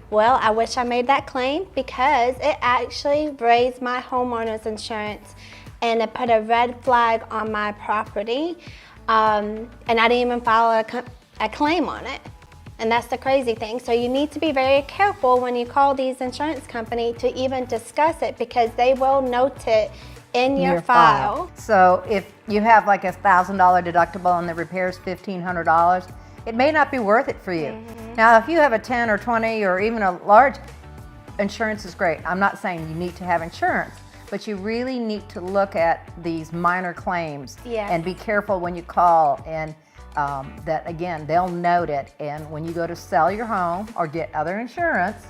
Well, I wish I made that claim because it actually raised my homeowner's insurance and it put a red flag on my property. And I didn't even file a claim on it. And that's the crazy thing. So you need to be very careful when you call these insurance company to even discuss it, because they will note it in your file. So if you have like $1,000 deductible and the repair's $1,500, it may not be worth it for you. Now, if you have a 10 or 20 or even a large, insurance is great. I'm not saying you need to have insurance, but you really need to look at these minor claims and be careful when you call, and that again, they'll note it. And when you go to sell your home or get other insurance,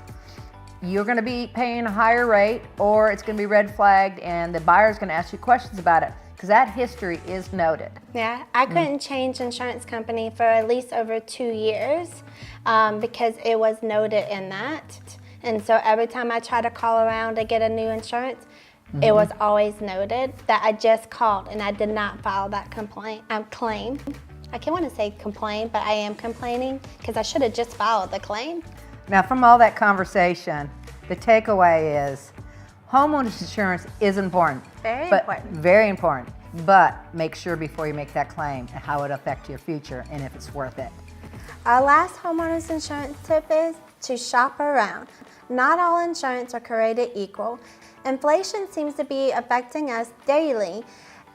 you're going to be paying a higher rate, or it's going to be red flagged and the buyer's going to ask you questions about it, because that history is noted. Yeah, I couldn't change insurance company for at least over 2 years because it was noted in that. And so every time I try to call around to get a new insurance, it was always noted that I just called and I did not file that claim. I can't want to say complain, but I am complaining because I should have just filed the claim. Now, from all that conversation, the takeaway is homeowners insurance is important. Very important. But make sure before you make that claim how it affects your future and if it's worth it. Our last homeowners insurance tip is to shop around. Not all insurance are created equal. Inflation seems to be affecting us daily,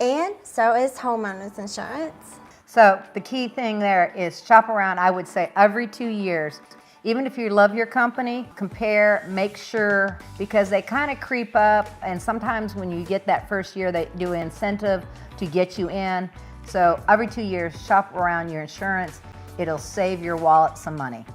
and so is homeowners insurance. So the key thing there is shop around, I would say every 2 years. Even if you love your company, compare, make sure, because they kind of creep up, and sometimes when you get that first year, they do an incentive to get you in. So every 2 years, shop around your insurance. It'll save your wallet some money.